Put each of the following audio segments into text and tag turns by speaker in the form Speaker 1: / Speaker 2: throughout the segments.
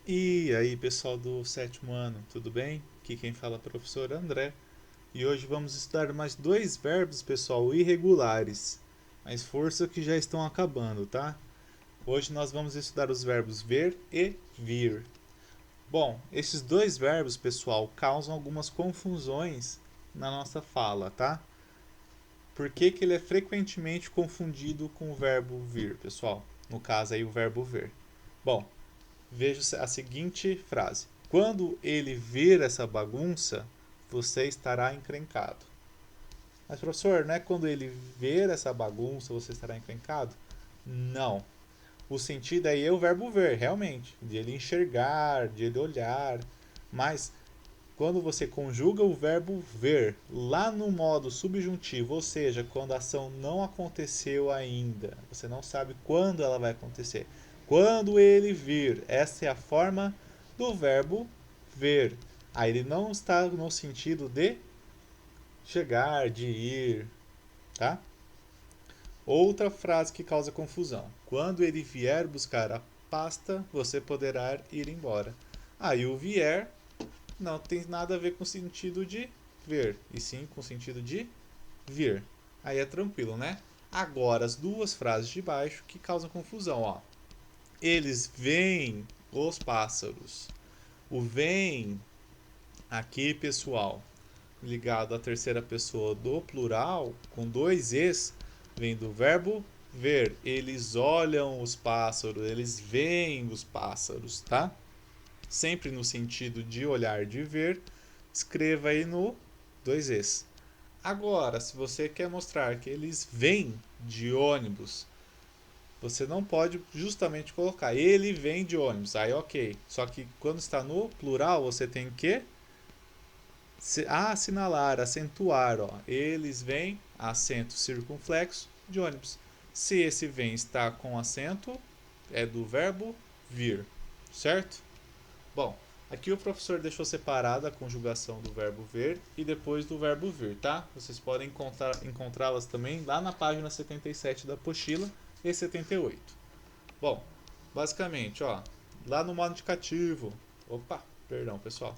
Speaker 1: E aí, pessoal do sétimo ano, tudo bem? Aqui quem fala é o professor André. E hoje vamos estudar mais dois verbos, pessoal, irregulares. Mas força que já estão acabando, tá? Hoje nós vamos estudar os verbos ver e vir. Bom, esses dois verbos, pessoal, causam algumas confusões na nossa fala, tá? Por que que ele é frequentemente confundido com o verbo vir, pessoal? No caso aí, o verbo ver. Bom, veja a seguinte frase: quando ele vir essa bagunça, você estará encrencado. Mas, professor, não é quando ele ver essa bagunça, você estará encrencado? Não. O sentido aí é o verbo ver, realmente, de ele enxergar, de ele olhar. Mas quando você conjuga o verbo ver lá no modo subjuntivo, ou seja, quando a ação não aconteceu ainda, você não sabe quando ela vai acontecer. Quando ele vir, essa é a forma do verbo ver. Aí ele não está no sentido de chegar, de ir, tá? Outra frase que causa confusão. Quando ele vier buscar a pasta, você poderá ir embora. Aí o vier não tem nada a ver com o sentido de ver, e sim com o sentido de vir. Aí é tranquilo, né? Agora, as duas frases de baixo que causam confusão, ó. Eles veem os pássaros. O vem aqui, pessoal, ligado à terceira pessoa do plural, com dois es, vem do verbo ver. Eles olham os pássaros, eles veem os pássaros, tá? Sempre no sentido de olhar, de ver, escreva aí no dois es. Agora, se você quer mostrar que eles vêm de ônibus, você não pode justamente colocar ele vem de ônibus. Aí ok. Só que quando está no plural, você tem que assinalar, acentuar. Ó. Eles vêm, acento circunflexo, de ônibus. Se esse vem está com acento, é do verbo vir. Certo? Bom, aqui o professor deixou separada a conjugação do verbo ver e depois do verbo vir, tá? Vocês podem encontrá-las também lá na página 77 da apostila e 78. Bom, basicamente, ó, lá no modo indicativo, opa, perdão, pessoal.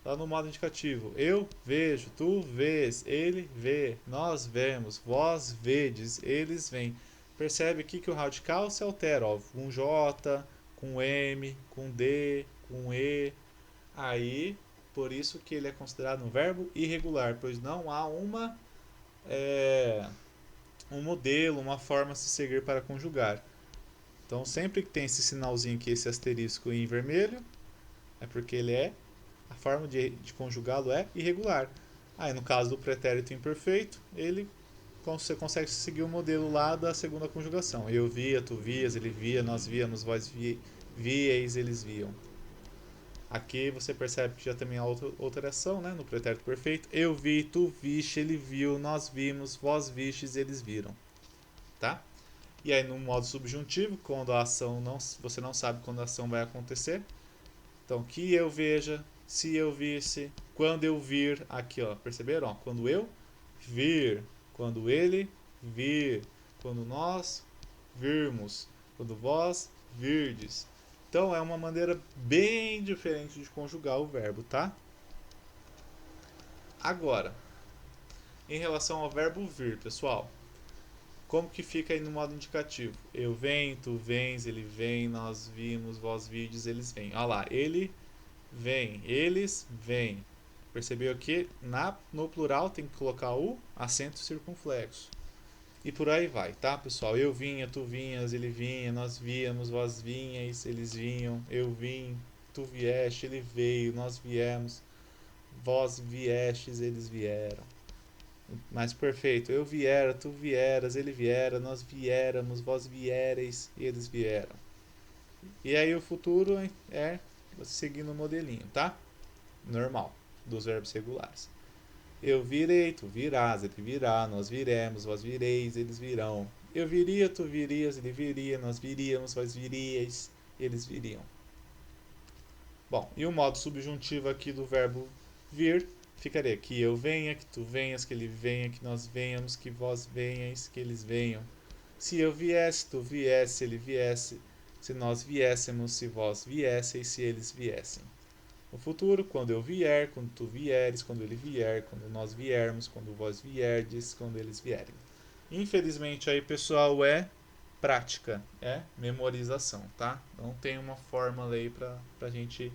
Speaker 1: Lá no modo indicativo, eu vejo, tu vês, ele vê, nós vemos, vós vedes, eles veem. Percebe aqui que o radical se altera, ó, com J, com M, com D, com E. Aí, por isso que ele é considerado um verbo irregular, pois não há é, um modelo, uma forma a se seguir para conjugar. Então, sempre que tem esse sinalzinho aqui, esse asterisco em vermelho, é porque ele é a forma de conjugá-lo é irregular. Aí, no caso do pretérito imperfeito, ele você consegue seguir o modelo lá da segunda conjugação. Eu via, tu vias, ele via, nós víamos, vós vieis, eles viam. Aqui você percebe que já também há outra alteração, né, no pretérito perfeito. Eu vi, tu viste, ele viu, nós vimos, vós vistes, eles viram. Tá? E aí no modo subjuntivo, quando a ação não, você não sabe quando a ação vai acontecer, então, que eu veja, se eu visse, quando eu vir, aqui ó, perceberam? Ó, quando eu vir, quando ele vir, quando nós virmos, quando vós virdes. Então é uma maneira bem diferente de conjugar o verbo, tá? Agora, em relação ao verbo vir, pessoal, como que fica aí no modo indicativo? Eu venho, tu vens, ele vem, nós vimos, vós vides, eles vêm. Olha lá, ele vem, eles vêm. Percebeu que no plural tem que colocar o acento circunflexo. E por aí vai, tá, pessoal? Eu vinha, tu vinhas, ele vinha, nós víamos, vós vinhais, eles vinham, eu vim, tu vieste, ele veio, nós viemos, vós viestes, eles vieram. Mais perfeito, eu viera, tu vieras, ele viera, nós viéramos, vós viereis, eles vieram. E aí o futuro é seguindo o modelinho, tá? Normal, dos verbos regulares. Eu virei, tu virás, ele virá, nós viremos, vós vireis, eles virão. Eu viria, tu virias, ele viria, nós viríamos, vós viríeis, eles viriam. Bom, e o modo subjuntivo aqui do verbo vir ficaria que eu venha, que tu venhas, que ele venha, que nós venhamos, que vós venhais, que eles venham. Se eu viesse, tu viesse, ele viesse, se nós viéssemos, se vós viesseis, se eles viessem. No futuro, quando eu vier, quando tu vieres, quando ele vier, quando nós viermos, quando vós vierdes, quando eles vierem. Infelizmente aí, pessoal, é prática, é memorização, tá? Não tem uma fórmula aí pra gente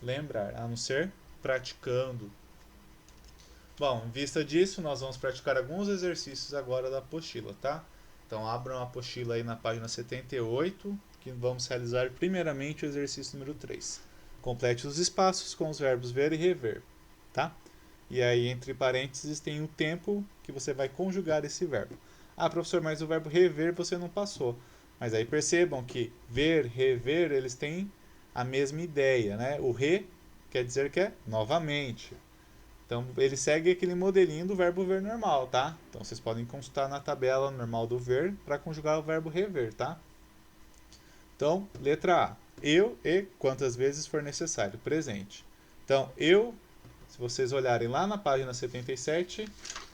Speaker 1: lembrar, a não ser praticando. Bom, em vista disso, nós vamos praticar alguns exercícios agora da apostila, tá? Então, abram a apostila aí na página 78, que vamos realizar primeiramente o exercício número 3. Complete os espaços com os verbos ver e rever, tá? E aí, entre parênteses, tem o tempo que você vai conjugar esse verbo. Ah, professor, mas o verbo rever você não passou. Mas aí percebam que ver, rever, eles têm a mesma ideia, né? O re quer dizer que é novamente. Então, ele segue aquele modelinho do verbo ver normal, tá? Então, vocês podem consultar na tabela normal do ver para conjugar o verbo rever, tá? Então, letra A. Eu e quantas vezes for necessário. Presente. Então, eu, se vocês olharem lá na página 77,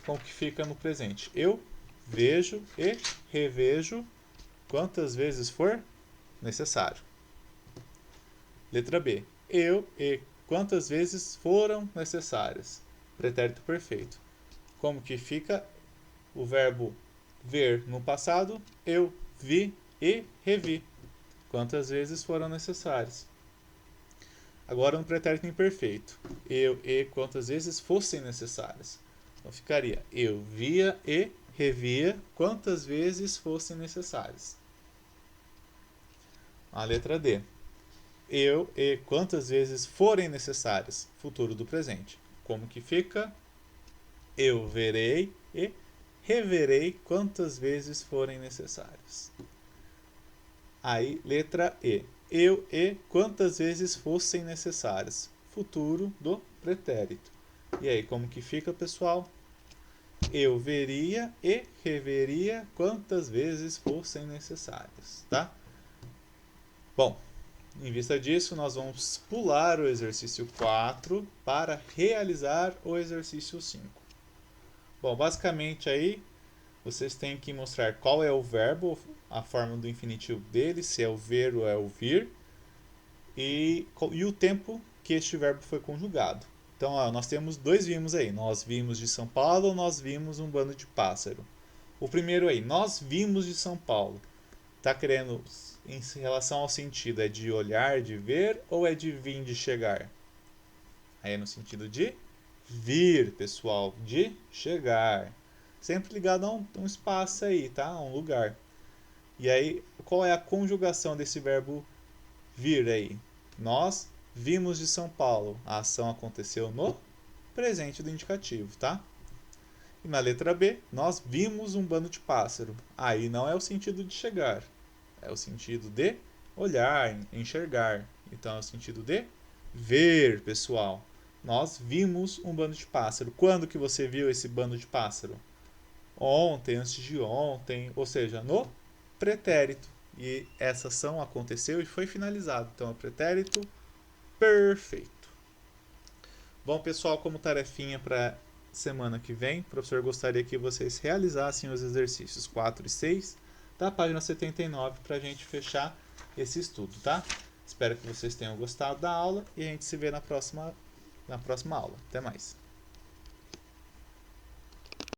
Speaker 1: como que fica no presente? Eu vejo e revejo quantas vezes for necessário. Letra B. Eu e quantas vezes foram necessárias. Pretérito perfeito. Como que fica o verbo ver no passado? Eu vi e revi. Quantas vezes foram necessárias. Agora no pretérito imperfeito. Eu e quantas vezes fossem necessárias. Então ficaria eu via e revia quantas vezes fossem necessárias. A letra D. Eu e quantas vezes forem necessárias. Futuro do presente. Como que fica? Eu verei e reverei quantas vezes forem necessárias. Aí, letra E. Eu e quantas vezes fossem necessárias. Futuro do pretérito. E aí, como que fica, pessoal? Eu veria e reveria quantas vezes fossem necessárias, tá? Bom, em vista disso, nós vamos pular o exercício 4 para realizar o exercício 5. Bom, basicamente aí vocês têm que mostrar qual é o verbo, a forma do infinitivo dele, se é o ver ou é o vir, e o tempo que este verbo foi conjugado. Então, ó, nós temos dois vimos aí. Nós vimos de São Paulo, nós vimos um bando de pássaro. O primeiro aí, nós vimos de São Paulo. Está querendo, em relação ao sentido, é de olhar, de ver, ou é de vir, de chegar? Aí é no sentido de vir, pessoal, de chegar. Sempre ligado a um espaço aí, tá? A um lugar. E aí, qual é a conjugação desse verbo vir aí? Nós vimos de São Paulo. A ação aconteceu no presente do indicativo, tá? E na letra B, nós vimos um bando de pássaro. Aí não é o sentido de chegar. É o sentido de olhar, enxergar. Então é o sentido de ver, pessoal. Nós vimos um bando de pássaro. Quando que você viu esse bando de pássaro? Ontem, antes de ontem, ou seja, no pretérito. E essa ação aconteceu e foi finalizada. Então é o pretérito perfeito. Bom, pessoal, como tarefinha para semana que vem, o professor gostaria que vocês realizassem os exercícios 4 e 6 da página 79 para a gente fechar esse estudo, tá? Espero que vocês tenham gostado da aula e a gente se vê na próxima aula. Até mais!